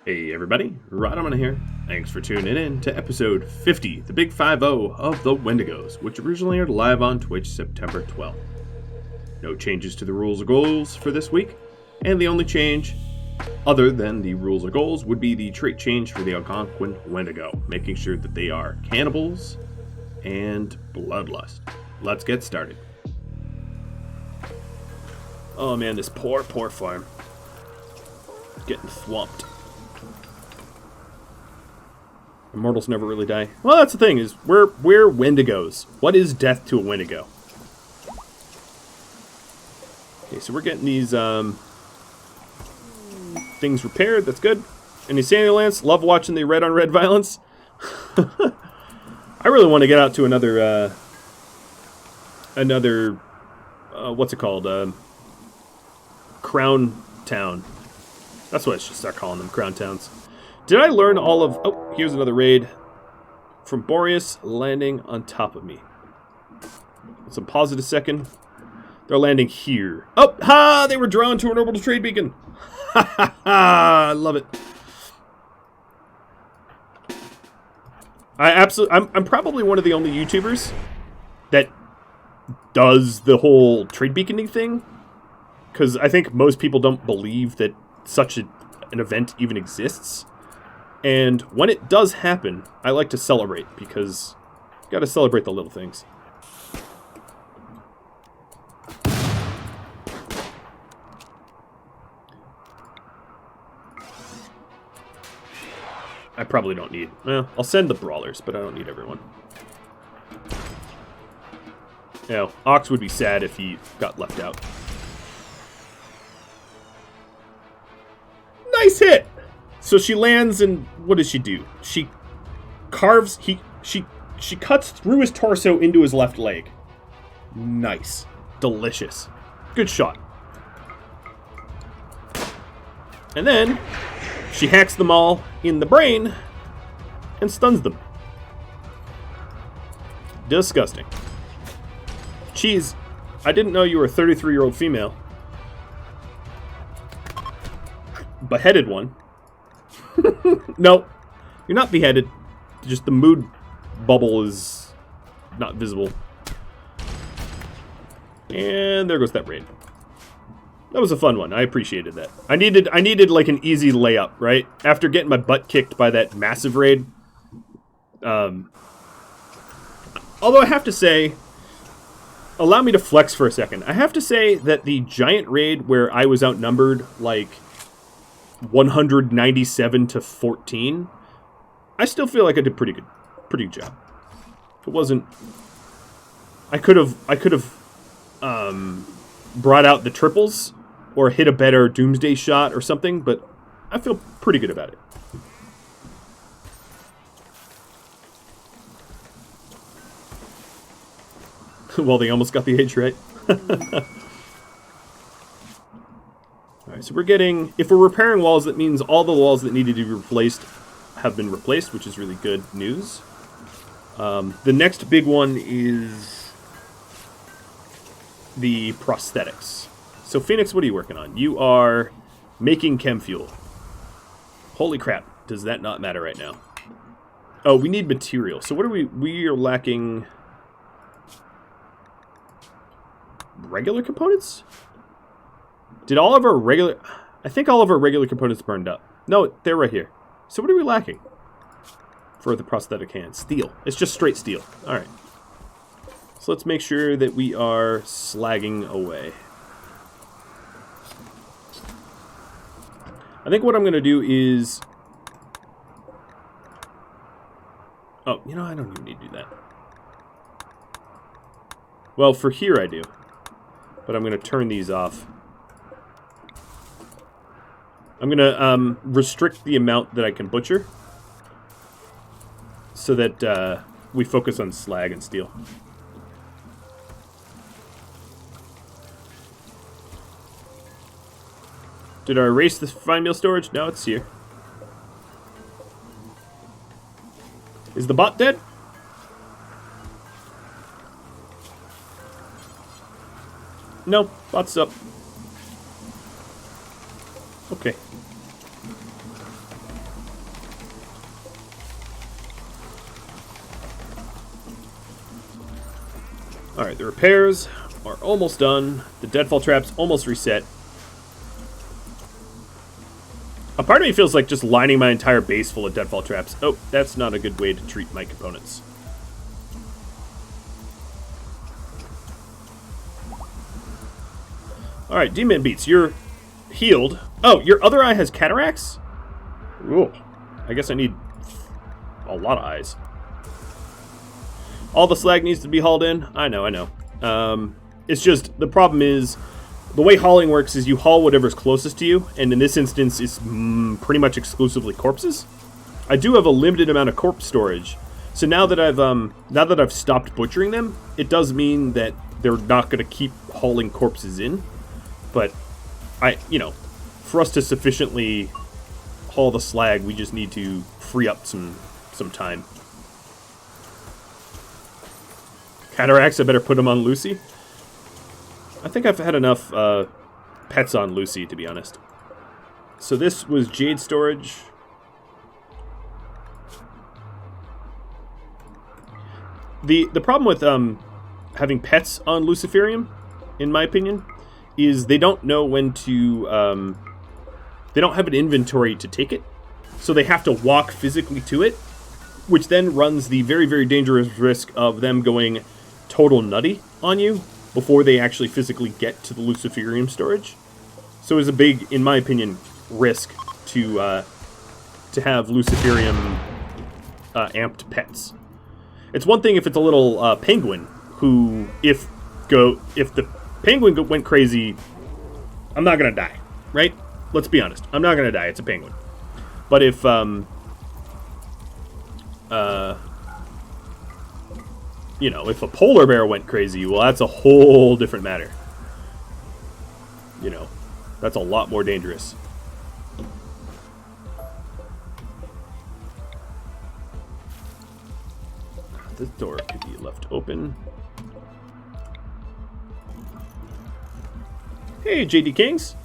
Hey everybody, Rhadamant here. Thanks for tuning in to episode 50, the Big 5-0 of the Wendigos, which originally aired live on Twitch September 12th. No changes to the rules or goals for this week, and the only change, other than the rules or goals, would be the trait change for the Algonquin Wendigo, making sure that they are cannibals and bloodlust. Let's get started. Oh man, this poor farm. Getting swamped. Immortals never really die. Well, that's the thing, is we're Wendigos. What is death to a Wendigo? Okay, so we're getting these things repaired. That's good. Any sanity lance? Love watching the red on red violence. I really want to get out to another what's it called? Crown Town. That's what I should start calling them, Crown Towns. Did I learn all of... Oh, here's another raid from Boreas landing on top of me. Let's pause it a second. They're landing here. Oh, ha! They were drawn to an orbital trade beacon. Ha ha ha! I love it. I'm probably one of the only YouTubers that does the whole trade beaconing thing, because I think most people don't believe that such an event even exists. And when it does happen, I like to celebrate, because you gotta celebrate the little things. I probably don't need... Well, I'll send the brawlers, but I don't need everyone. You know, Ox would be sad if he got left out. Nice hit! So she lands and what does she do? She carves... She cuts through his torso into his left leg. Nice. Delicious. Good shot. And then she hacks them all in the brain and stuns them. Disgusting. Cheese, I didn't know you were a 33-year-old female. Beheaded one. No, you're not beheaded. Just the mood bubble is not visible. And there goes that raid. That was a fun one. I appreciated that. I needed like an easy layup, right? After getting my butt kicked by that massive raid. Although I have to say, allow me to flex for a second. I have to say that the giant raid where I was outnumbered like 197 to 14, I still feel like I did pretty good job. It wasn't... I could have brought out the triples or hit a better doomsday shot or something, but I feel pretty good about it. Well, they almost got the age right. Alright, so we're getting... If we're repairing walls, that means all the walls that needed to be replaced have been replaced, which is really good news. The next big one is the prosthetics. So, Phoenix, what are you working on? You are making chem fuel. Holy crap, does that not matter right now? Oh, we need material. So what are we are lacking... Regular components? Did all of our regular... I think all of our regular components burned up. No, they're right here. So what are we lacking for the prosthetic hand? Steel. It's just straight steel. Alright. So let's make sure that we are slagging away. I think what I'm going to do is... Oh, you know, I don't even need to do that. Well, for here I do. But I'm going to turn these off. I'm going to restrict the amount that I can butcher so that we focus on slag and steel. Did I erase the fine meal storage? No, it's here. Is the bot dead? No, bot's up. Okay. Alright, the repairs are almost done. The deadfall trap's almost reset. A part of me feels like just lining my entire base full of deadfall traps. Oh, that's not a good way to treat my components. Alright, D-Man Beats, you're healed. Oh, your other eye has cataracts? Ooh, I guess I need a lot of eyes. All the slag needs to be hauled in. I know. It's just, the problem is, the way hauling works is you haul whatever's closest to you, and in this instance, it's pretty much exclusively corpses. I do have a limited amount of corpse storage, so now that I've stopped butchering them, it does mean that they're not going to keep hauling corpses in. But for us to sufficiently haul the slag, we just need to free up some time. Cataracts, I better put them on Lucy. I think I've had enough pets on Lucy, to be honest. So this was jade storage. The problem with having pets on Luciferium, in my opinion, is they don't know when to... they don't have an inventory to take it, so they have to walk physically to it, which then runs the very, very dangerous risk of them going total nutty on you before they actually physically get to the Luciferium storage. So it's a big, in my opinion, risk to have Luciferium amped pets. It's one thing if it's a little penguin who, if the penguin went crazy, I'm not gonna die, right? Let's be honest, I'm not gonna die. It's a penguin. But if if a polar bear went crazy, well, that's a whole different matter. That's a lot more dangerous. This door could be left open. Hey, JD Kings.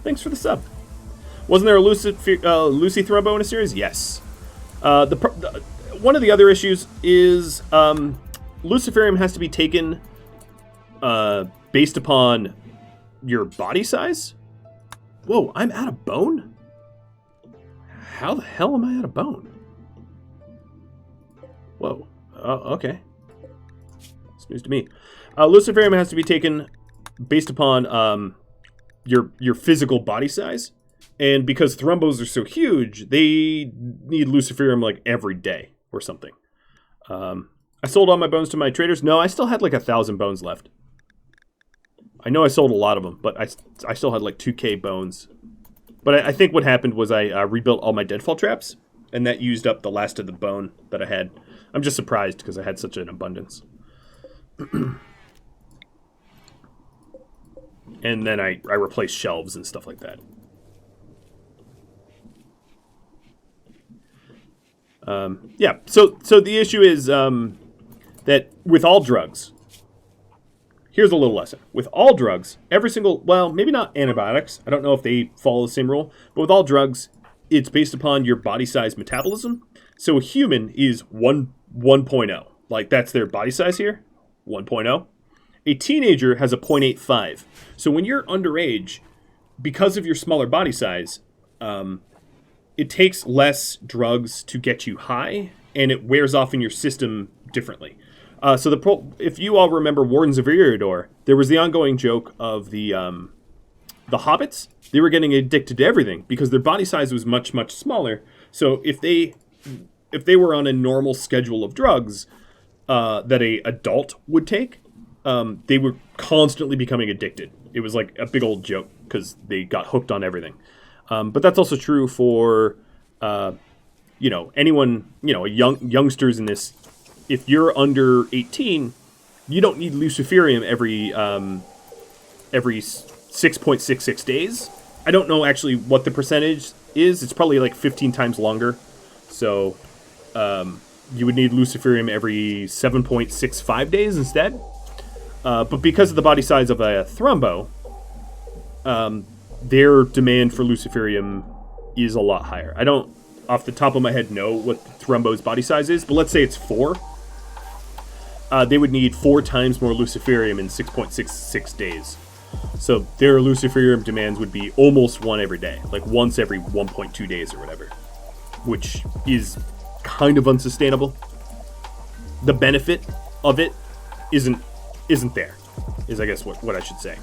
Thanks for the sub. Wasn't there a Lucy Thrumbo in a series? Yes. One of the other issues is Luciferium has to be taken based upon your body size. Whoa, I'm out of bone? How the hell am I out of bone? Whoa. Okay. It's news to me. Luciferium has to be taken based upon your physical body size. And because Thrumbos are so huge, they need Luciferium like every day or something. I sold all my bones to my traders. No, I still had like 1,000 bones left. I know I sold a lot of them, but I still had like 2K bones. But I think what happened was I rebuilt all my deadfall traps, and that used up the last of the bone that I had. I'm just surprised because I had such an abundance. And then I replaced shelves and stuff like that. Yeah, so the issue is that with all drugs, here's a little lesson. With all drugs, every single, well, maybe not antibiotics. I don't know if they follow the same rule. But with all drugs, it's based upon your body size metabolism. So a human is 1.0. Like, that's their body size here, 1.0. A teenager has a 0.85. So when you're underage, because of your smaller body size, it takes less drugs to get you high, and it wears off in your system differently. So if you all remember Wardens of Eriador, there was the ongoing joke of the hobbits. They were getting addicted to everything because their body size was much, much smaller. So if they were on a normal schedule of drugs that a adult would take, they were constantly becoming addicted. It was like a big old joke because they got hooked on everything. But that's also true for anyone, youngsters in this. If you're under 18, you don't need Luciferium every 6.66 days. I don't know actually what the percentage is. It's probably like 15 times longer. So you would need Luciferium every 7.65 days instead. But because of the body size of a Thrumbo, their demand for Luciferium is a lot higher. I don't, off the top of my head, know what the Thrumbo's body size is, but let's say it's 4. they would need 4 times more Luciferium in 6.66 days. So their Luciferium demands would be almost one every day, like once every 1.2 days or whatever, which is kind of unsustainable. The benefit of it isn't there, is I guess what I should say.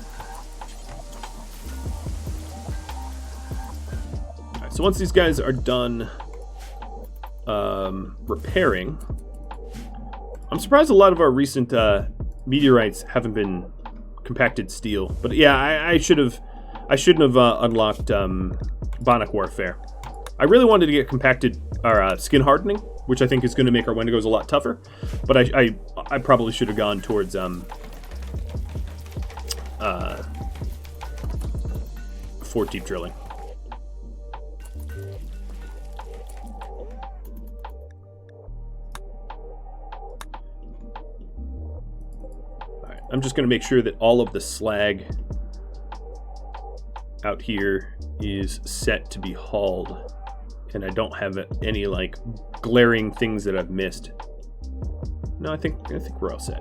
All right, so once these guys are done repairing, I'm surprised a lot of our recent meteorites haven't been compacted steel. But yeah, I shouldn't have unlocked Bionic Warfare. I really wanted to get compacted or skin hardening, which I think is going to make our Wendigos a lot tougher. But I probably should have gone towards fort deep drilling. I'm just going to make sure that all of the slag out here is set to be hauled, and I don't have any like glaring things that I've missed. No, I think we're all set.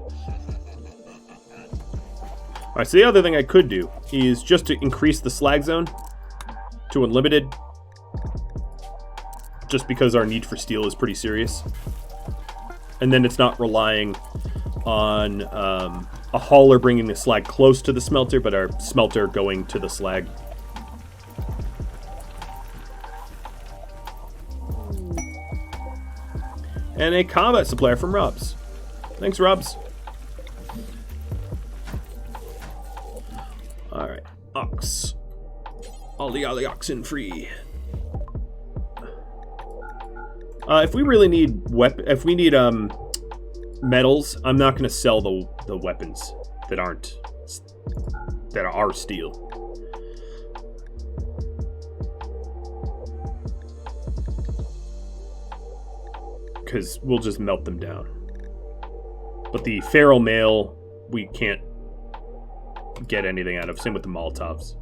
All right, so the other thing I could do is just to increase the slag zone to unlimited, just because our need for steel is pretty serious, and then it's not relying on a hauler bringing the slag close to the smelter, but our smelter going to the slag. And a combat supplier from Robs. Thanks, Robs. Alright, ox. All the oxen free. If we really need if we need metals, I'm not going to sell the weapons that are steel. Because we'll just melt them down. But the feral mail, we can't get anything out of. Same with the Molotovs.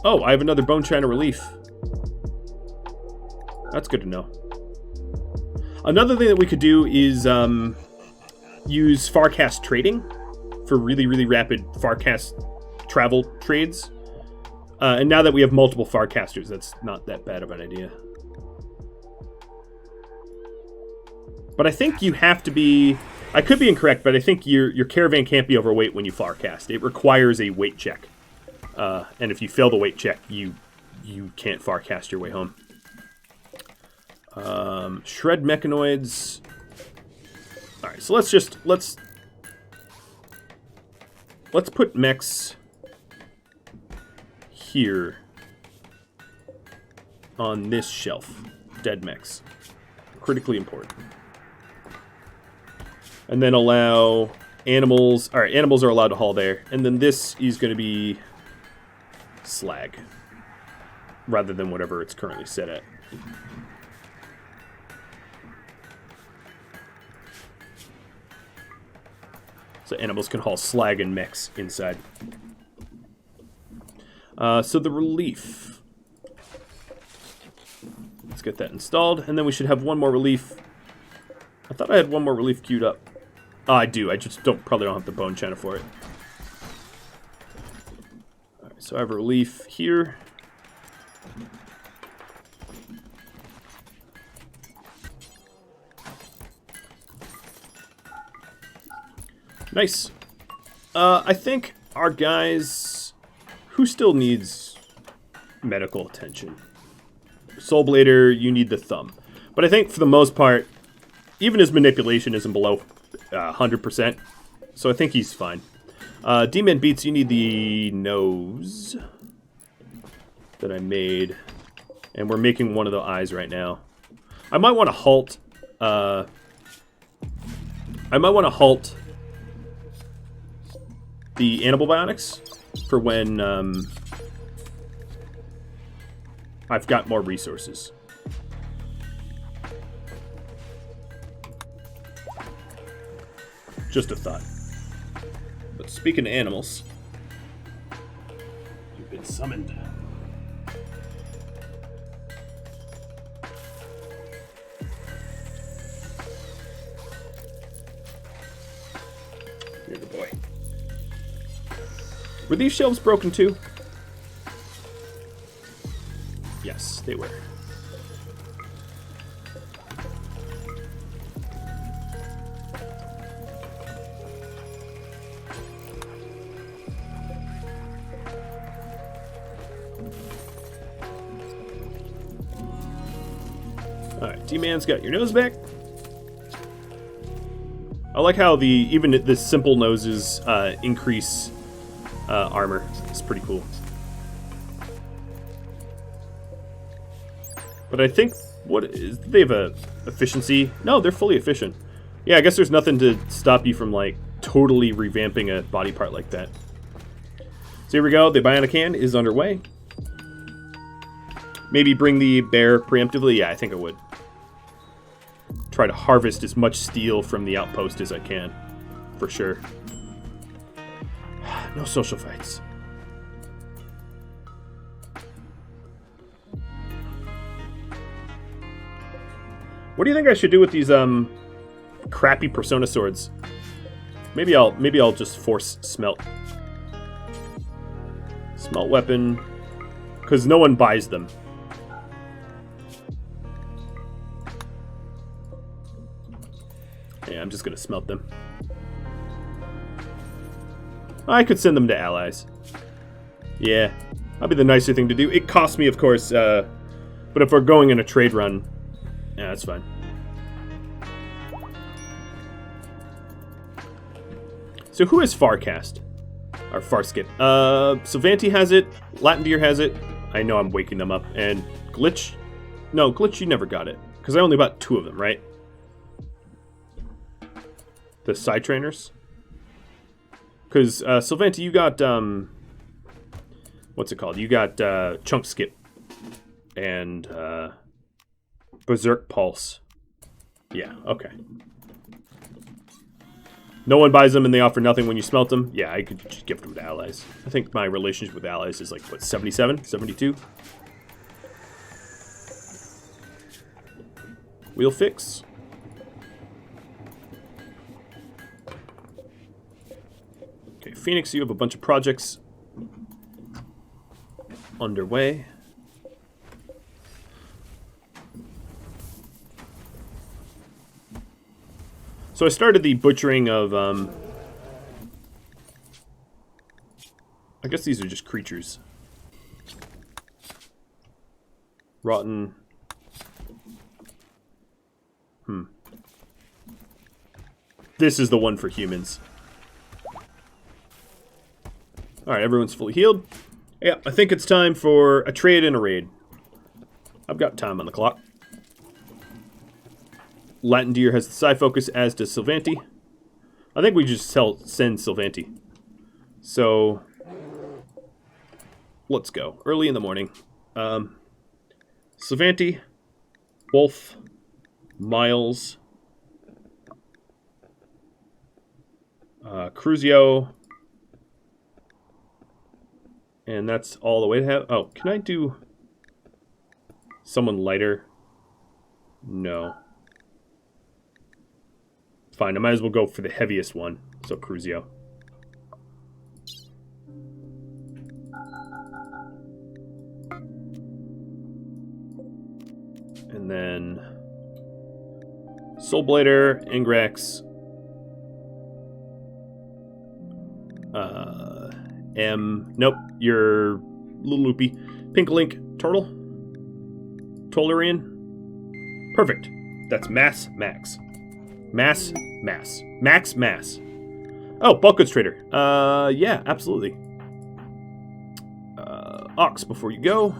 Oh, I have another Bone China Relief. That's good to know. Another thing that we could do is use Farcast trading for really, really rapid Farcast travel trades. And now that we have multiple Farcasters, that's not that bad of an idea. But I think you have to be... I could be incorrect, but I think your Caravan can't be overweight when you Farcast. It requires a weight check. And if you fail the weight check, you can't Farcast your way home. Shred mechanoids. All right, so let's put mechs here on this shelf. Dead mechs, critically important. And then allow animals. All right, animals are allowed to haul there, and then this is going to be slag rather than whatever it's currently set at. So animals can haul slag and mechs inside. So the relief. Let's get that installed, and then we should have one more relief. I thought I had one more relief queued up. Oh, I do. I just probably don't have the bone china for it. So I have a relief here. Nice. I think our guys... Who still needs medical attention? Soulblader, you need the thumb. But I think for the most part, even his manipulation isn't below 100%. So I think he's fine. D-Man Beats, you need the nose that I made. And we're making one of the eyes right now. I might want to halt... the animal bionics for when I've got more resources. Just a thought. But speaking of animals, you've been summoned. Were these shelves broken too? Yes, they were. Alright, D-Man's got your nose back. I like how even the simple noses increase armor. It's pretty cool. But I think, they have a efficiency? No, they're fully efficient. Yeah, I guess there's nothing to stop you from, like, totally revamping a body part like that. So here we go, the bionic hand is underway. Maybe bring the bear preemptively? Yeah, I think I would. Try to harvest as much steel from the outpost as I can, for sure. No social fights. What do you think I should do with these crappy Persona swords? Maybe I'll just force smelt. Smelt weapon, because no one buys them. Yeah, I'm just gonna smelt them. I could send them to allies. Yeah, that'd be the nicer thing to do. It costs me, of course, but if we're going in a trade run, yeah, that's fine. So who has Farcast? Or Farskip? Sylvanti has it, Latin Deer has it. I know I'm waking them up. And Glitch? No, Glitch, you never got it. Because I only bought 2 of them, right? The side trainers? Because, Sylvanti, you got, what's it called? You got, Chunk Skip. And, Berserk Pulse. Yeah, okay. No one buys them and they offer nothing when you smelt them? Yeah, I could just gift them to allies. I think my relationship with allies is like, what, 77? 72? Wheel fix. Okay, Phoenix, you have a bunch of projects underway. So I started the butchering of, I guess these are just creatures. Rotten. This is the one for humans. Alright, everyone's fully healed. Yeah, I think it's time for a trade and a raid. I've got time on the clock. Latin Deer has the psi focus, as does Sylvanti. I think we just send Sylvanti. So, let's go. Early in the morning. Sylvanti, Wolf, Miles, Cruzio, and that's all the way to have. Oh, can I do someone lighter? No. Fine, I might as well go for the heaviest one. So, Cruzio. And then Soulblader, Ingrax, nope, you're Little Loopy. Pink Link, Turtle, Tolarian. Perfect. That's Mass Max. Mass Max. Oh, bulk goods trader. Yeah, absolutely. Ox, before you go.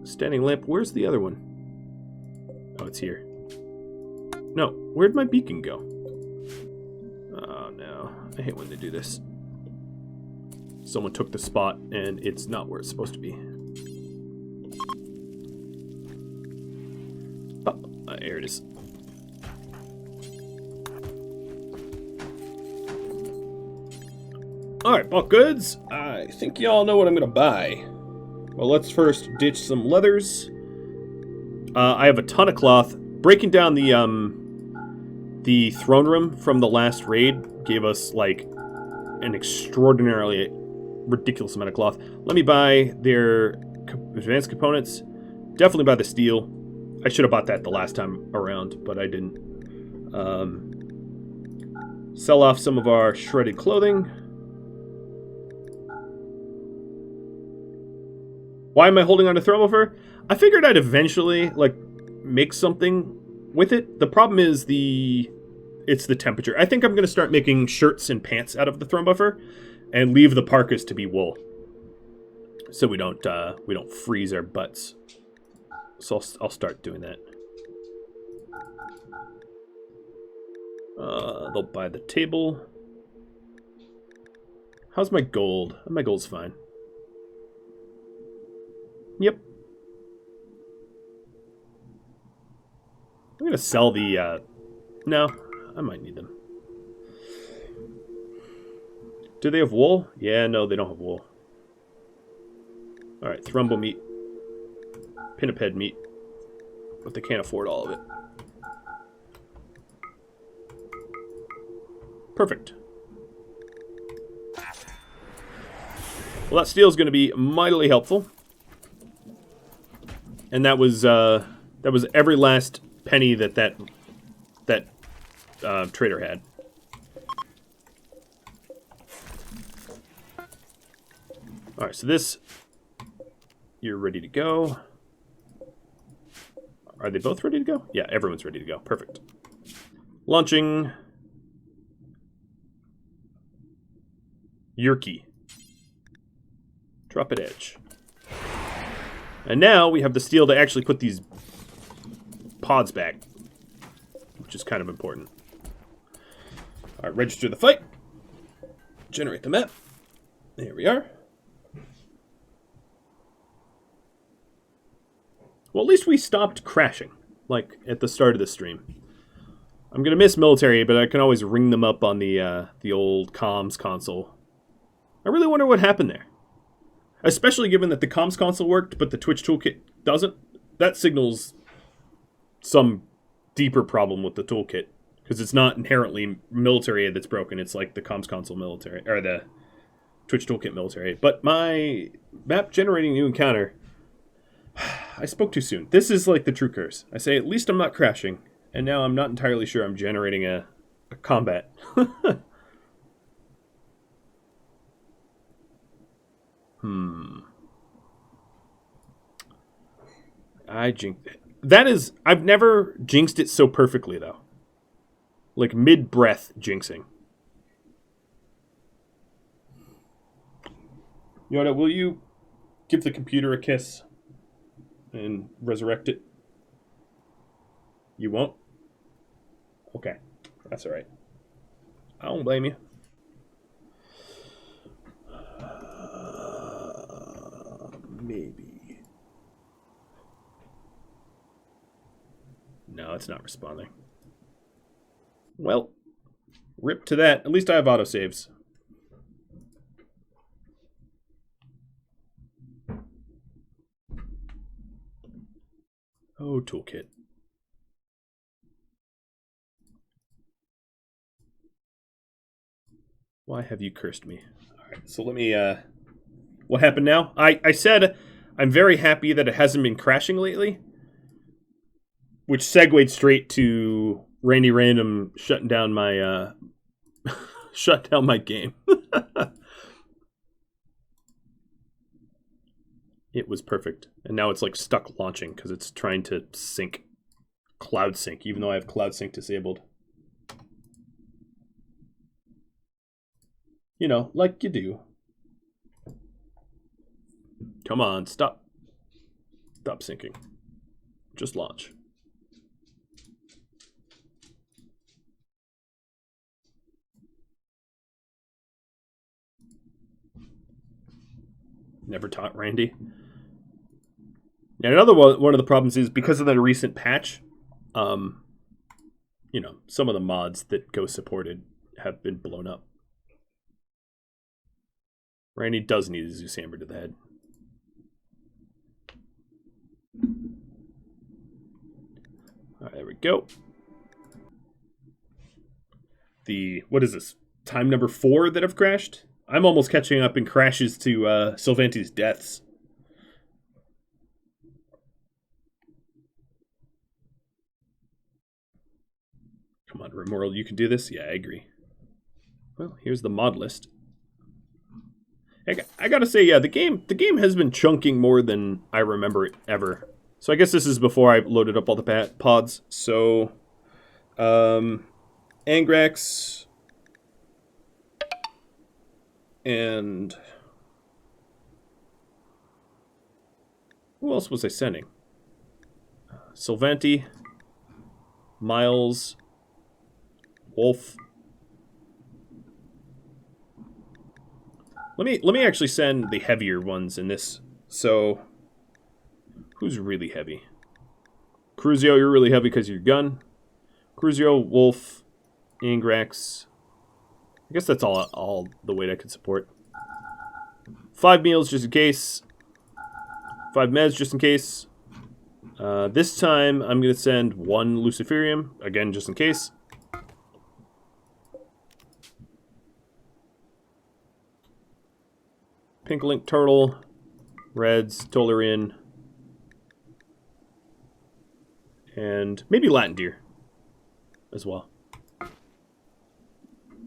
Standing lamp. Where's the other one? Oh, it's here. No, where'd my beacon go? Oh no, I hate when they do this. Someone took the spot and it's not where it's supposed to be. Oh, here it is. Alright, bulk goods. I think y'all know what I'm gonna buy. Well, let's first ditch some leathers. I have a ton of cloth. Breaking down the The throne room from the last raid gave us, like, an extraordinarily ridiculous amount of cloth. Let me buy their advanced components. Definitely buy the steel. I should have bought that the last time around, but I didn't. Sell off some of our shredded clothing. Why am I holding on to thermal fur? I figured I'd eventually, like, make something with it. The problem is it's the temperature. I think I'm going to start making shirts and pants out of the thermal fur and leave the parkas to be wool, so we don't freeze our butts. So I'll start doing that. They'll buy the table. How's my gold? My gold's fine. Yep. I'm gonna sell the, no, I might need them. Do they have wool? Yeah, no, they don't have wool. Alright, thrumble meat. Pinniped meat. But they can't afford all of it. Perfect. Well, that steel is going to be mightily helpful. And that was every last penny that trader had. All right, so this, you're ready to go. Are they both ready to go? Yeah, everyone's ready to go. Perfect. Launching. Yerky. Drop at edge. And now we have the steel to actually put these pods back, which is kind of important. All right, register the fight. Generate the map. There we are. Well, at least we stopped crashing, like at the start of the stream. I'm gonna miss military, but I can always ring them up on the old comms console. I really wonder what happened there. Especially given that the comms console worked, but the Twitch toolkit doesn't. That signals some deeper problem with the toolkit, because it's not inherently military aid that's broken. It's like the comms console military, or the Twitch toolkit military aid. But my map generating new encounter, I spoke too soon. This is like the true curse. I say, at least I'm not crashing, and now I'm not entirely sure I'm generating a combat. I jinxed it. That is, I've never jinxed it so perfectly, though. Like, mid-breath jinxing. Yoda, will you give the computer a kiss and resurrect it? You won't? Okay. That's alright. I don't blame you. Maybe. No, it's not responding. Well, rip to that. At least I have autosaves. Oh, toolkit. Why have you cursed me? Alright, so let me, what happened now? I said I'm very happy that it hasn't been crashing lately, which segued straight to Randy Random shutting down my, shut down my game. It was perfect. And now it's like stuck launching because it's trying to sync, cloud sync, even though I have cloud sync disabled. You know, like you do. Come on, stop. Stop syncing. Just launch. Never taught Randy. And another one of the problems is because of the recent patch, you know, some of the mods that Go supported have been blown up. Randy does need a Zeus hammer to the head. All right, there we go. the, what is this, time number 4 that I've crashed? I'm almost catching up in crashes to Sylvanti's deaths. Come on, RimWorld, you can do this? Yeah, I agree. Well, here's the mod list. I gotta say, yeah, the game has been chunking more than I remember it ever. So I guess this is before I loaded up all the pods. So, Angrax, and who else was I sending? Sylvanti, Miles, Wolf. Let me actually send the heavier ones in this. So, who's really heavy? Cruzio, you're really heavy because of your gun. Cruzio, Wolf, Angrax. I guess that's all the weight I could support. 5 meals just in case. 5 meds just in case. This time I'm going to send 1 Luciferium, again just in case. Pink Link Turtle, Reds, Tolarian, and maybe Latin Deer as well.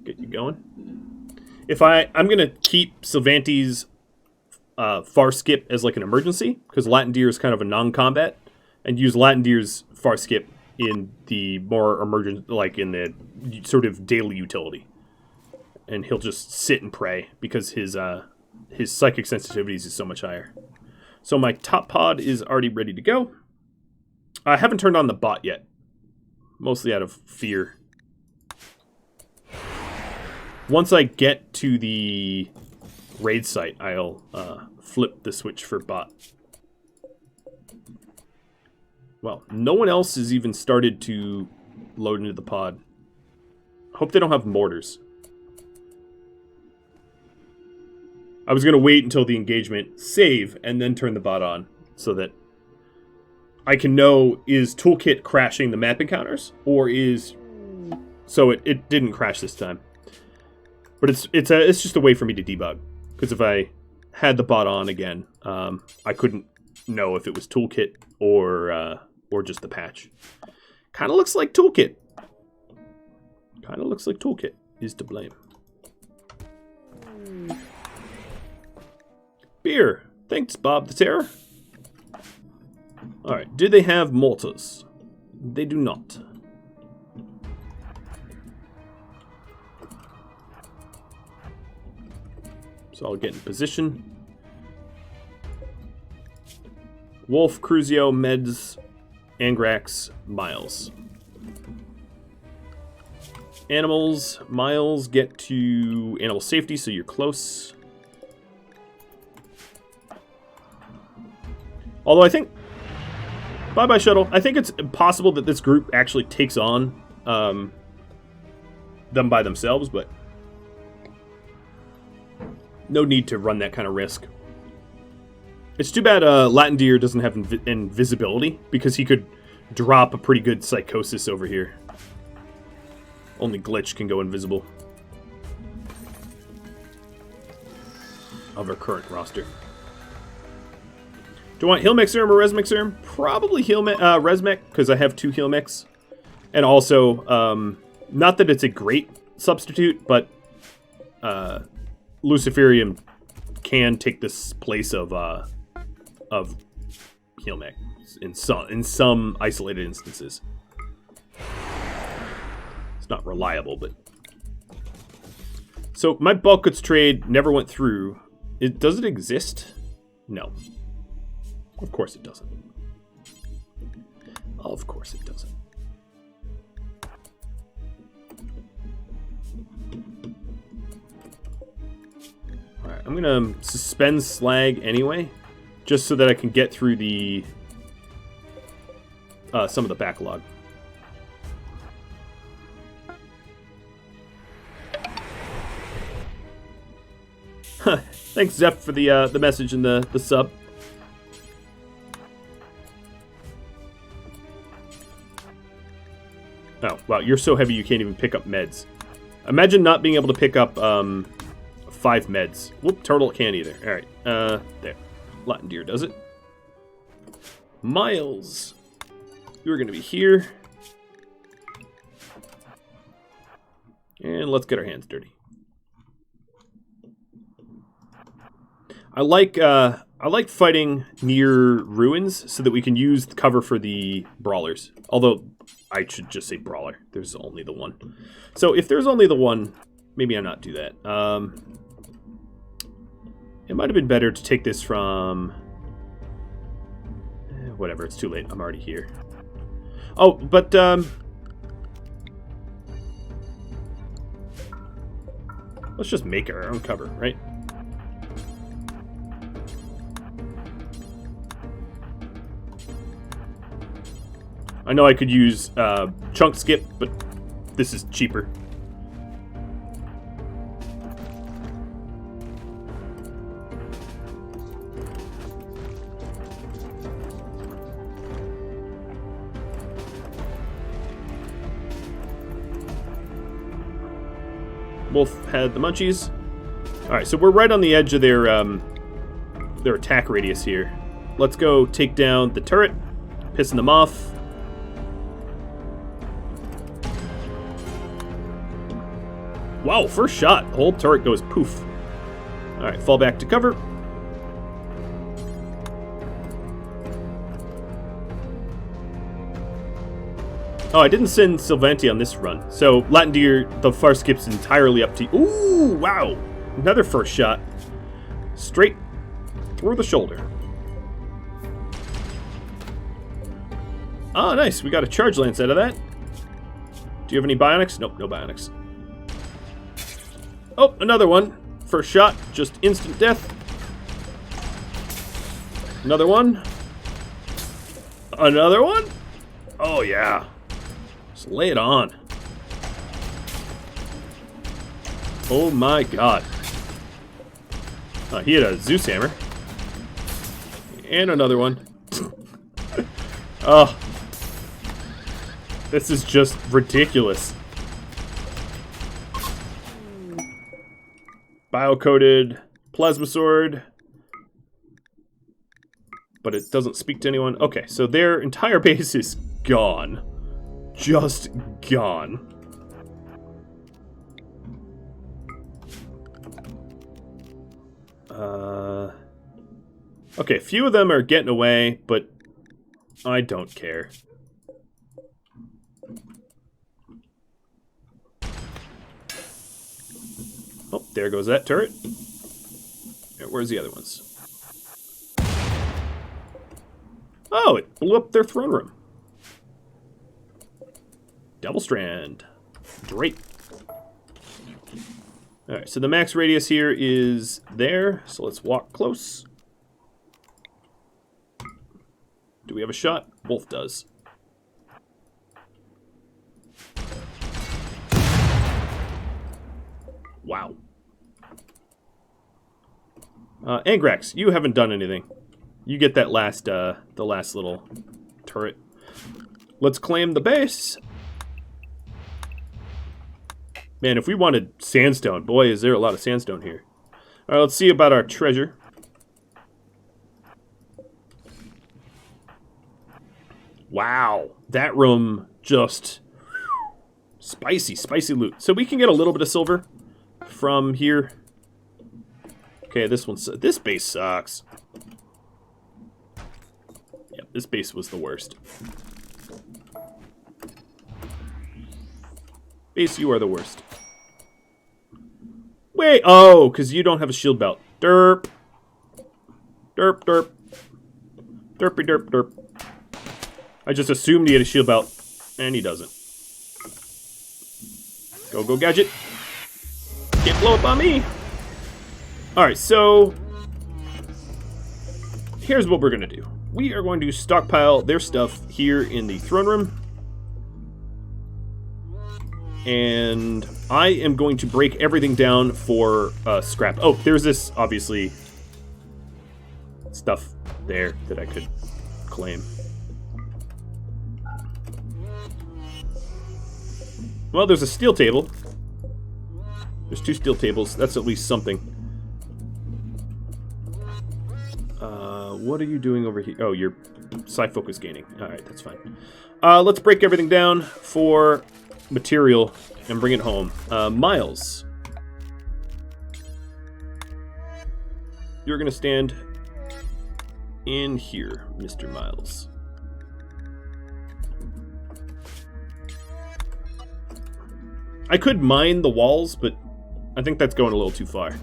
Get you going. If I'm gonna keep Sylvanti's far skip as like an emergency, because Latin Deer is kind of a non-combat, and use Latin Deer's far skip in the more emergent, like in the sort of daily utility, and he'll just sit and pray because his psychic sensitivities is so much higher. So my top pod is already ready to go. I haven't turned on the bot yet, mostly out of fear. Once I get to the raid site, I'll flip the switch for bot. Well, no one else has even started to load into the pod. Hope they don't have mortars. I was going to wait until the engagement, save, and then turn the bot on, so that I can know, is Toolkit crashing the map encounters, or is... So it didn't crash this time. But it's just a way for me to debug. Because if I had the bot on again, I couldn't know if it was Toolkit or just the patch. Kind of looks like Toolkit. Kind of looks like Toolkit is to blame. Beer. Thanks, Bob the Terror. Alright, do they have mortars? They do not. So I'll get in position. Wolf, Cruzio, Meds, Angrax, Miles. Animals. Miles, get to animal safety so you're close. Although I think... Bye-bye, Shuttle. I think it's possible that this group actually takes on them by themselves, but... no need to run that kind of risk. It's too bad Latin Deer doesn't have invisibility, because he could drop a pretty good psychosis over here. Only Glitch can go invisible. Of our current roster. Do I want Heal Mech Serum or Res Mech Serum? Probably Res Mech, because I have 2 Heal Mechs. And also, not that it's a great substitute, but Luciferium can take this place of Heal Mech in some isolated instances. It's not reliable, but... So, my bulk goods trade never went through. Does it exist? No. Of course it doesn't. Of course it doesn't. Alright, I'm gonna suspend slag anyway, just so that I can get through the some of the backlog. Thanks, Zeph, for the message and the sub. Oh, wow, you're so heavy you can't even pick up meds. Imagine not being able to pick up 5 meds. Whoop, turtle can't either. Alright, there. Latin deer does it. Miles. You're going to be here. And let's get our hands dirty. I like fighting near ruins so that we can use the cover for the brawlers. Although, I should just say brawler. There's only the one. So if there's only the one, maybe I'll not do that. It might have been better to take this from... whatever, it's too late. I'm already here. Oh, but... let's just make our own cover, right? I know I could use chunk skip, but this is cheaper. Wolf had the munchies. Alright, so we're right on the edge of their attack radius here. Let's go take down the turret, pissing them off. Wow, first shot. The whole turret goes poof. Alright, fall back to cover. Oh, I didn't send Sylvanti on this run. So, Latin Deer, the far skip's entirely up to you. Ooh, wow. Another first shot. Straight through the shoulder. Ah, nice. We got a charge lance out of that. Do you have any bionics? Nope, no bionics. Oh, another one. First shot, just instant death. Another one. Another one. Oh, yeah. Just lay it on. Oh, my God. He had a Zeus hammer. And another one. Oh. This is just ridiculous. Bio-coated plasma sword. But it doesn't speak to anyone. Okay, so their entire base is gone. Just gone. Okay, a few of them are getting away, but I don't care. Oh, there goes that turret. Where's the other ones? Oh, it blew up their throne room. Double strand. Great. Alright, so the max radius here is there. So let's walk close. Do we have a shot? Wolf does. Wow. Angrax, you haven't done anything. You get that last, the last little turret. Let's claim the base. Man, if we wanted sandstone, boy, is there a lot of sandstone here. All right, let's see about our treasure. Wow, that room just spicy, spicy loot. So we can get a little bit of silver from here. Okay, this base sucks. Yep, this base was the worst. Base, you are the worst. Wait, oh, because you don't have a shield belt. Derp. Derp, derp. Derpy, derp, derp. I just assumed he had a shield belt, and he doesn't. Go, go, gadget. Can't blow up on me. Alright, so here's what we're going to do. We are going to stockpile their stuff here in the throne room. And I am going to break everything down for scrap. Oh, there's this, obviously, stuff there that I could claim. Well, there's a steel table. There's 2 steel tables. That's at least something. What are you doing over here? Oh, you're psi focus gaining. Alright, that's fine. Let's break everything down for material and bring it home. Miles. You're going to stand in here, Mr. Miles. I could mine the walls, but I think that's going a little too far.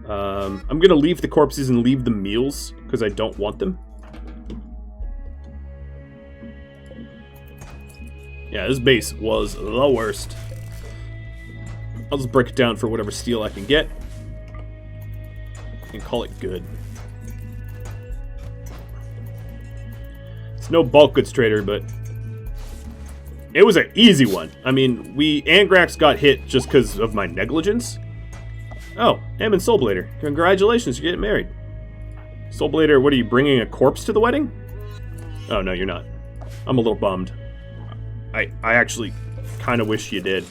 I'm going to leave the corpses and leave the meals, because I don't want them. Yeah, this base was the worst. I'll just break it down for whatever steel I can get. And call it good. It's no bulk goods trader, but it was an easy one. I mean, Angrax got hit just because of my negligence. Oh, Hammond Soulblader. Congratulations, you're getting married. Soulblader, what are you, bringing a corpse to the wedding? Oh, no, you're not. I'm a little bummed. I actually kind of wish you did.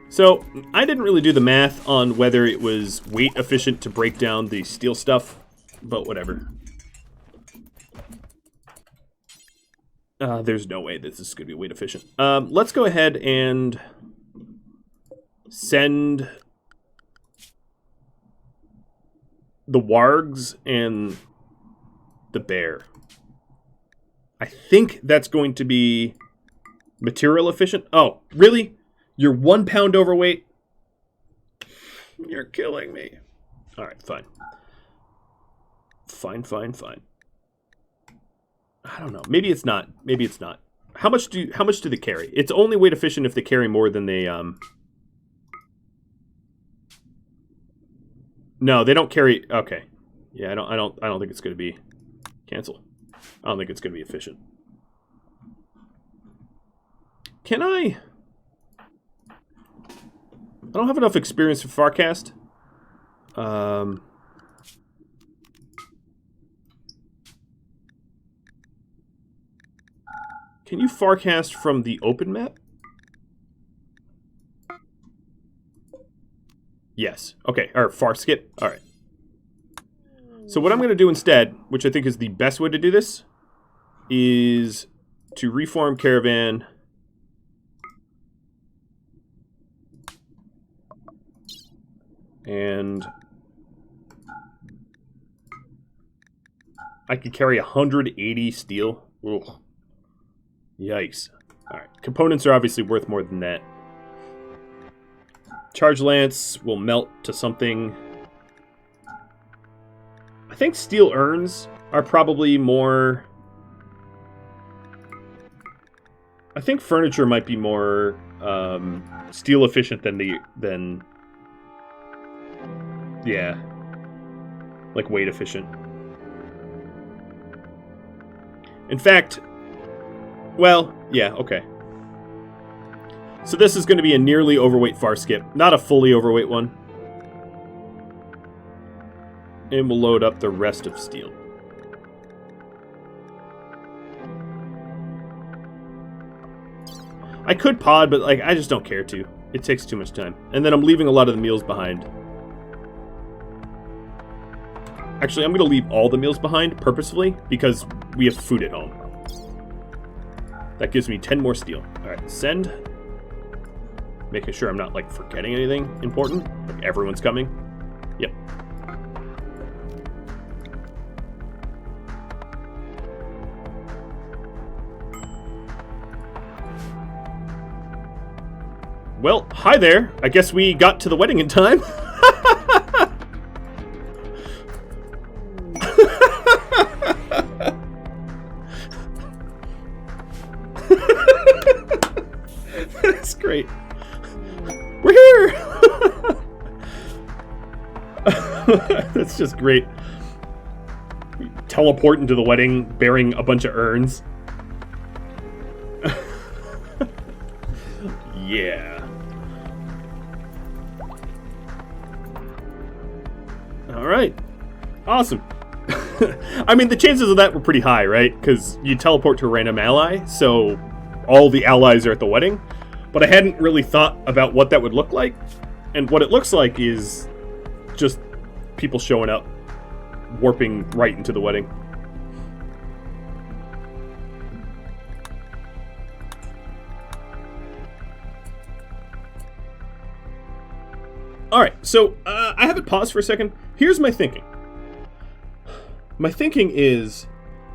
So, I didn't really do the math on whether it was weight efficient to break down the steel stuff, but whatever. There's no way this is going to be weight efficient. Let's go ahead and send the wargs and the bear. I think that's going to be material efficient. Oh, really? You're 1 pound overweight? You're killing me. Alright, fine. Fine. I don't know. Maybe it's not. Maybe it's not. How much do they carry? It's only weight efficient if they carry more than they No, they don't carry. Okay. Yeah, I don't think it's going to be cancel. I don't think it's going to be efficient. Can I don't have enough experience for Farcast. Can you Farcast from the open map? Yes. Okay. Or Farskip. All right. So what I'm going to do instead, which I think is the best way to do this, is to reform Caravan. And I could carry 180 steel. Ugh. Yikes. Alright, components are obviously worth more than that. Charge Lance will melt to something. I think steel urns are probably more... I think furniture might be more steel efficient than yeah, like weight efficient. In fact, well, yeah, okay. So this is going to be a nearly overweight Farskip, not a fully overweight one. And we'll load up the rest of steel. I could pod, but like I just don't care to. It takes too much time. And then I'm leaving a lot of the meals behind. Actually, I'm going to leave all the meals behind purposefully because we have food at home. That gives me 10 more steel. Alright, send. Making sure I'm not, like, forgetting anything important. Like, everyone's coming. Yep. Well, hi there. I guess we got to the wedding in time. That's great. We're here! That's just great. Teleport into the wedding bearing a bunch of urns. Yeah. All right. Awesome. I mean, the chances of that were pretty high, right? Because you teleport to a random ally, so all the allies are at the wedding. But I hadn't really thought about what that would look like. And what it looks like is just people showing up, warping right into the wedding. Alright, so I have it paused for a second. Here's my thinking. My thinking is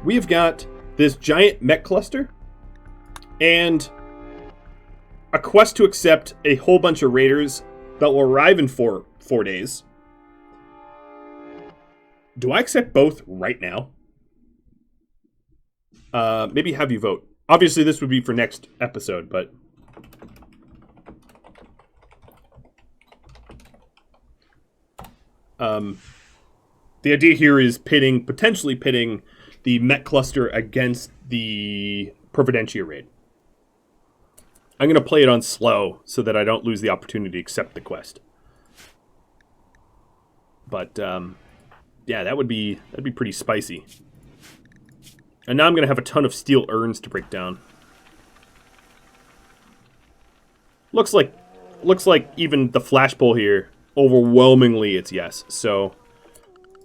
we have got this giant mech cluster and a quest to accept a whole bunch of raiders that will arrive in four days. Do I accept both right now? Maybe have you vote. Obviously, this would be for next episode, but... the idea here is potentially pitting the mech cluster against the Providentia raid. I'm going to play it on slow so that I don't lose the opportunity to accept the quest. But, yeah, that'd be pretty spicy. And now I'm going to have a ton of steel urns to break down. Looks like even the flashpole here, overwhelmingly it's yes. So,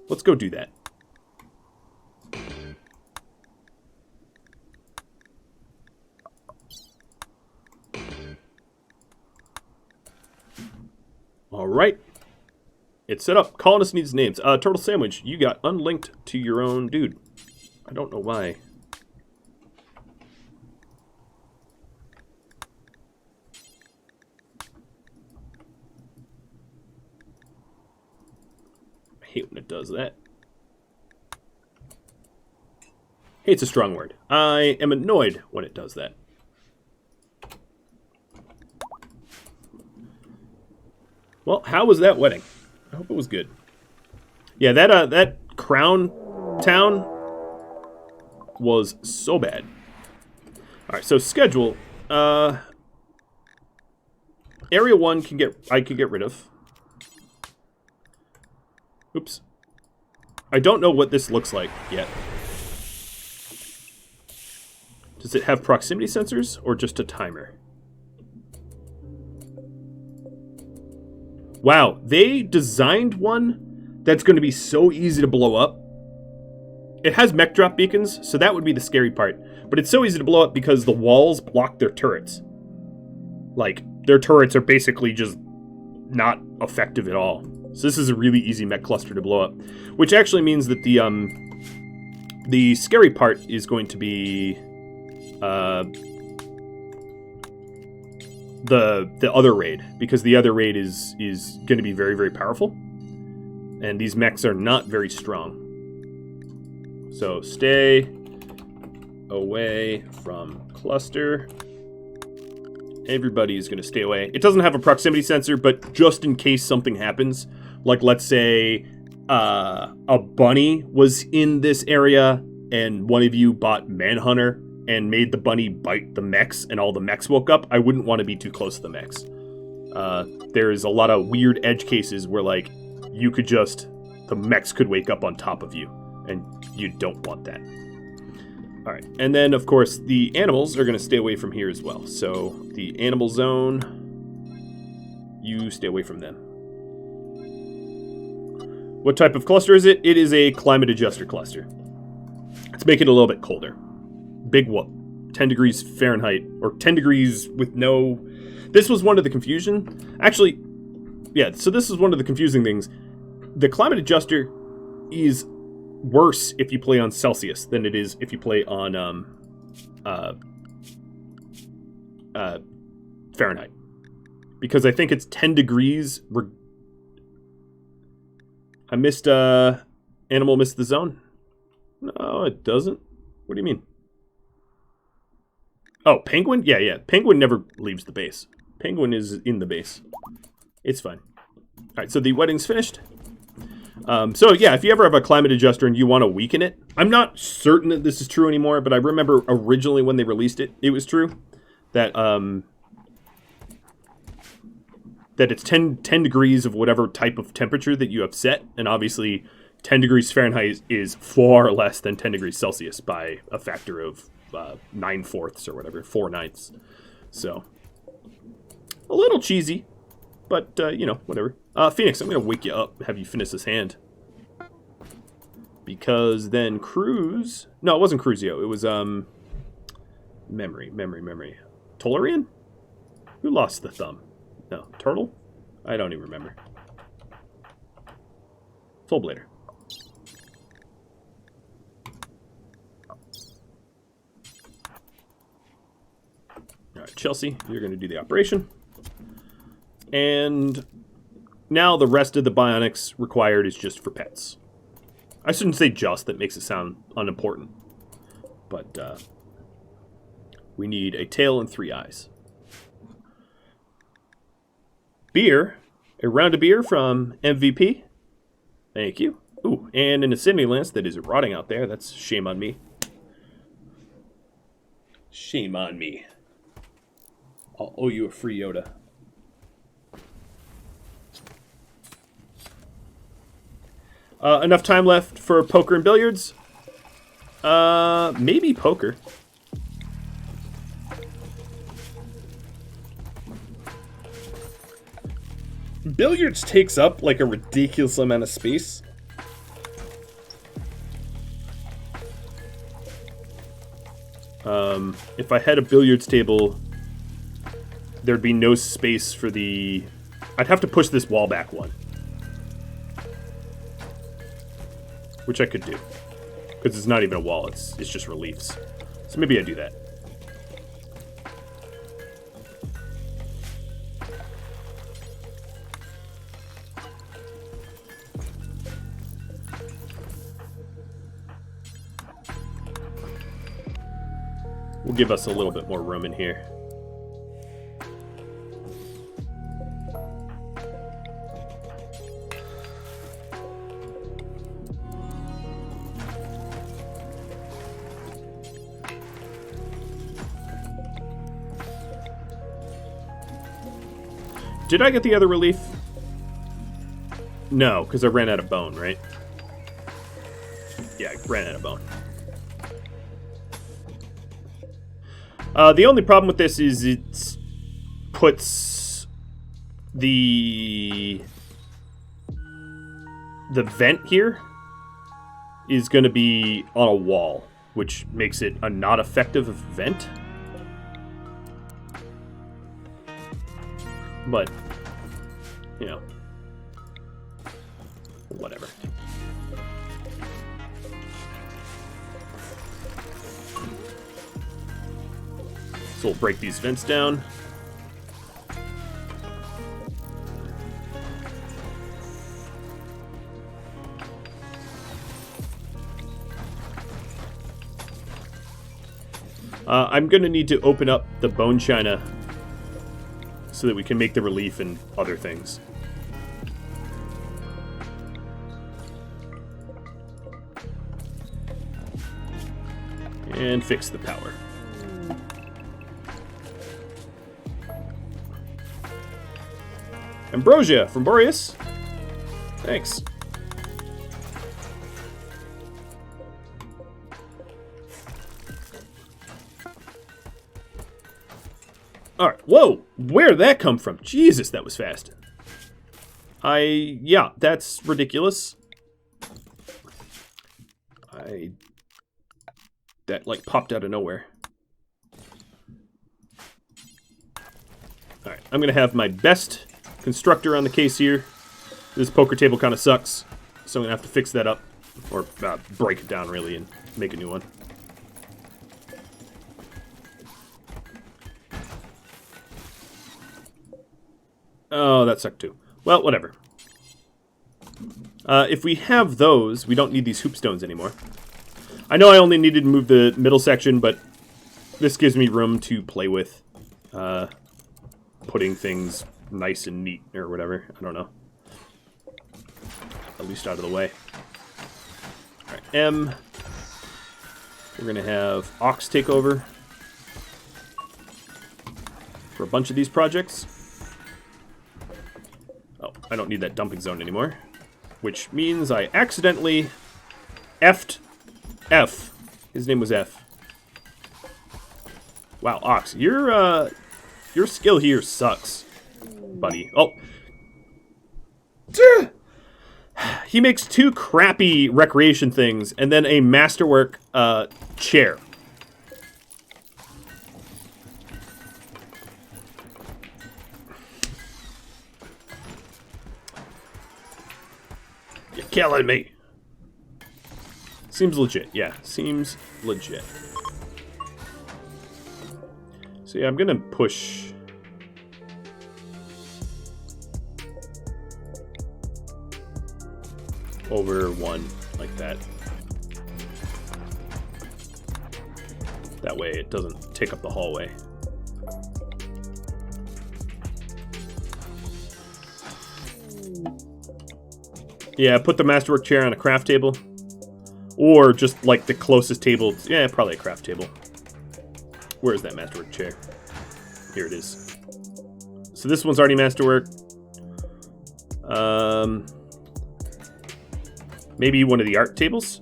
let's go do that. Alright. It's set up. Colonist needs names. Turtle Sandwich, you got unlinked to your own dude. I don't know why. I hate when it does that. Hate's a strong word. I am annoyed when it does that. Well, how was that wedding? I hope it was good. Yeah, that crown town was so bad. Alright, so schedule. Area 1 I can get rid of. Oops. I don't know what this looks like yet. Does it have proximity sensors or just a timer? Wow, they designed one that's going to be so easy to blow up. It has mech drop beacons, so that would be the scary part. But it's so easy to blow up because the walls block their turrets. Like, their turrets are basically just not effective at all. So this is a really easy mech cluster to blow up. Which actually means that the scary part is going to be the other raid, because the other raid is going to be very, very powerful, and these mechs are not very strong. So stay away from cluster. Everybody is going to stay away. It doesn't have a proximity sensor, but just in case something happens, like let's say a bunny was in this area and one of you bought Manhunter and made the bunny bite the mechs and all the mechs woke up, I wouldn't want to be too close to the mechs. There's a lot of weird edge cases where, like, the mechs could wake up on top of you, and you don't want that. Alright, and then, of course, the animals are going to stay away from here as well. So, the animal zone, you stay away from them. What type of cluster is it? It is a climate adjuster cluster. Let's make it a little bit colder. Big whoop. 10 degrees Fahrenheit, or 10 degrees with no... This was one of the confusion. Actually, yeah, so this is one of the confusing things. The climate adjuster is worse if you play on Celsius than it is if you play on Fahrenheit. Because I think it's 10 degrees... I missed... Animal missed the zone? No, it doesn't. What do you mean? Oh, Penguin? Yeah. Penguin never leaves the base. Penguin is in the base. It's fine. Alright, so the wedding's finished. So yeah, if you ever have a climate adjuster and you want to weaken it, I'm not certain that this is true anymore, but I remember originally when they released it, it was true. That that it's 10 degrees of whatever type of temperature that you have set, and obviously 10 degrees Fahrenheit is far less than 10 degrees Celsius by a factor of 9/4 or whatever, 4/9. So, a little cheesy, but, you know, whatever. Phoenix, I'm going to wake you up, have you finish this hand. Because then Cruz... No, it wasn't Cruzio. It was, Memory. Tolarian? Who lost the thumb? No, Turtle? I don't even remember. Full Blader. Alright, Chelsea, you're going to do the operation. And now the rest of the bionics required is just for pets. I shouldn't say just, that makes it sound unimportant. But, we need a tail and 3 eyes. Beer. A round of beer from MVP. Thank you. Ooh, and an Ascending Lance that is rotting out there. That's shame on me. Shame on me. I'll owe you a free Yoda. Enough time left for poker and billiards? Maybe poker. Billiards takes up like a ridiculous amount of space. If I had a billiards table, there'd be no space for the... I'd have to push this wall back one. Which I could do. Because it's not even a wall, it's just reliefs. So maybe I do that. Will give us a little bit more room in here. Did I get the other relief? No, because I ran out of bone, right? Yeah, I ran out of bone. The only problem with this is it puts the vent here is going to be on a wall, which makes it a not effective vent. But, you know, whatever. So we'll break these vents down. I'm going to need to open up the bone china so that we can make the relief and other things. And fix the power. Ambrosia from Boreas. Thanks. Alright, whoa! Where'd that come from? Jesus, that was fast. Yeah, that's ridiculous. That, like, popped out of nowhere. Alright, I'm gonna have my best constructor on the case here. This poker table kind of sucks, so I'm gonna have to fix that up. Or break it down, really, and make a new one. Oh, that sucked too. Well, whatever. If we have those, we don't need these hoop stones anymore. I know I only needed to move the middle section, but this gives me room to play with putting things nice and neat, or whatever. I don't know. At least out of the way. Alright, M. We're going to have Ox take over for a bunch of these projects. I don't need that dumping zone anymore. Which means I accidentally F'd F. His name was F. Wow, Ox, your skill here sucks, buddy. Oh. He makes 2 crappy recreation things and then a masterwork chair. You're killing me. Seems legit. Yeah, seems legit. So yeah, I'm gonna push. Over 1 like that. That way it doesn't take up the hallway. Yeah, put the masterwork chair on a craft table. Or just like the closest table. Yeah, probably a craft table. Where's that masterwork chair? Here it is. So this one's already masterwork. Maybe one of the art tables?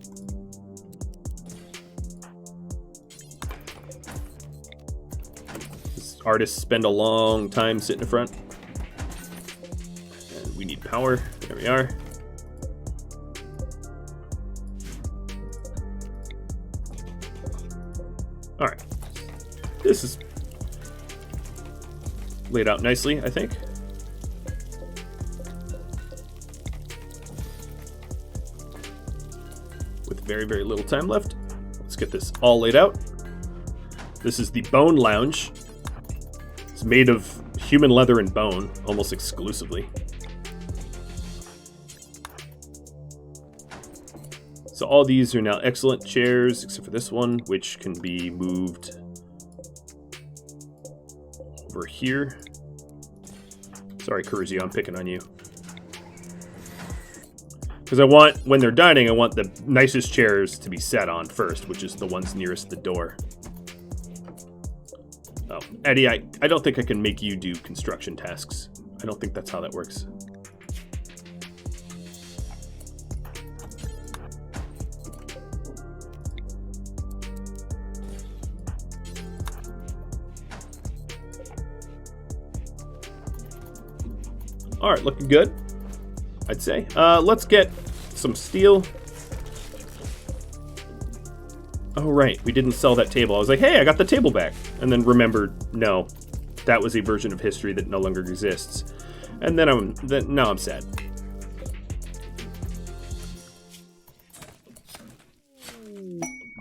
This artists spend a long time sitting in front. And we need power. There we are. Alright. This is laid out nicely, I think. With very, very little time left. Let's get this all laid out. This is the Bone Lounge. It's made of human leather and bone, almost exclusively. So all these are now excellent chairs, except for this one, which can be moved over here. Sorry, Curzio, I'm picking on you. Because I want, when they're dining, I want the nicest chairs to be sat on first, which is the ones nearest the door. Oh, Eddie, I don't think I can make you do construction tasks. I don't think that's how that works. All right, looking good, I'd say. Let's get some steel. Oh, right, we didn't sell that table. I was like, hey, I got the table back. And then remembered, no, that was a version of history that no longer exists. And then now I'm sad.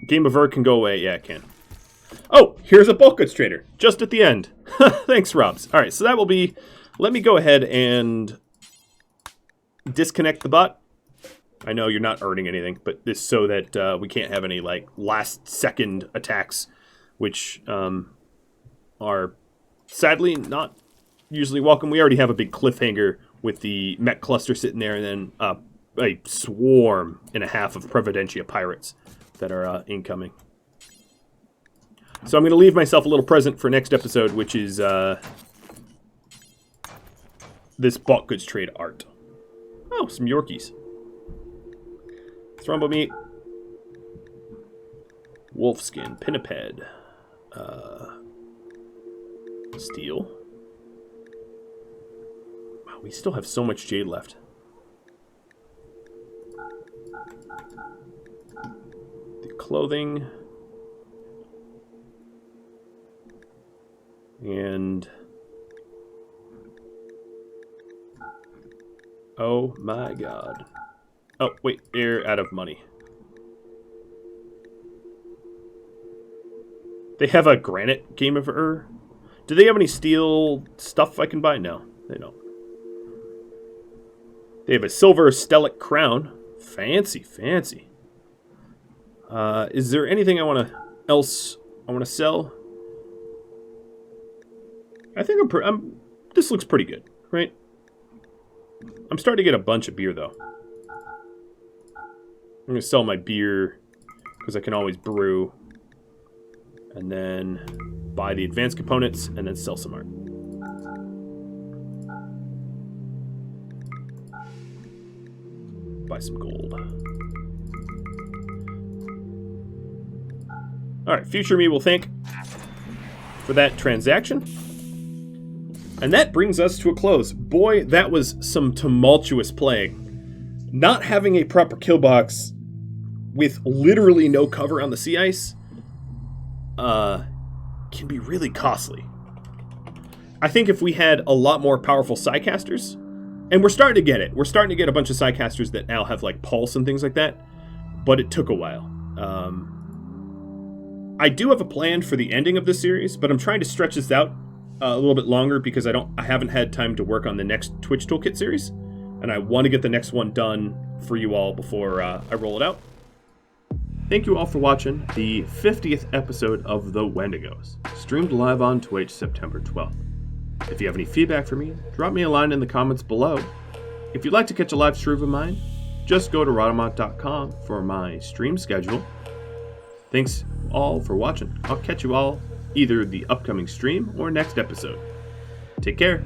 Game of Ur can go away. Yeah, it can. Oh, here's a bulk goods trader, just at the end. Thanks, Robs. All right, so that will be... Let me go ahead and disconnect the bot. I know you're not earning anything, but this so that we can't have any like last second attacks, which are sadly not usually welcome. We already have a big cliffhanger with the mech cluster sitting there, and then a swarm and a half of Providentia pirates that are incoming. So I'm going to leave myself a little present for next episode, which is... this bulk goods trade art. Oh, some Yorkies. Thrombo meat. Wolfskin. Pinniped. Steel. Wow, we still have so much jade left. The clothing. And... oh my god. Oh, wait, they're out of money. They have a granite Game of Ur. Do they have any steel stuff I can buy? No, they don't. They have a silver stellic crown. Fancy, fancy. Is there anything else I want to sell? I think this looks pretty good, right? I'm starting to get a bunch of beer, though. I'm going to sell my beer because I can always brew. And then buy the advanced components and then sell some art. buy some gold. Alright, future me will thank for that transaction. And that brings us to a close. Boy, that was some tumultuous playing. Not having a proper kill box with literally no cover on the sea ice can be really costly. I think if we had a lot more powerful Psycasters, and we're starting to get it. We're starting to get a bunch of Psycasters that now have like pulse and things like that, but it took a while. I do have a plan for the ending of this series, but I'm trying to stretch this out a little bit longer because I haven't had time to work on the next Twitch Toolkit series, and I want to get the next one done for you all before I roll it out. Thank you all for watching the 50th episode of The Wendigos, streamed live on Twitch September 12th. If you have any feedback for me, drop me a line in the comments below. If you'd like to catch a live stream of mine, just go to Rhadamant.com for my stream schedule. Thanks all for watching. I'll catch you all either the upcoming stream or next episode. Take care.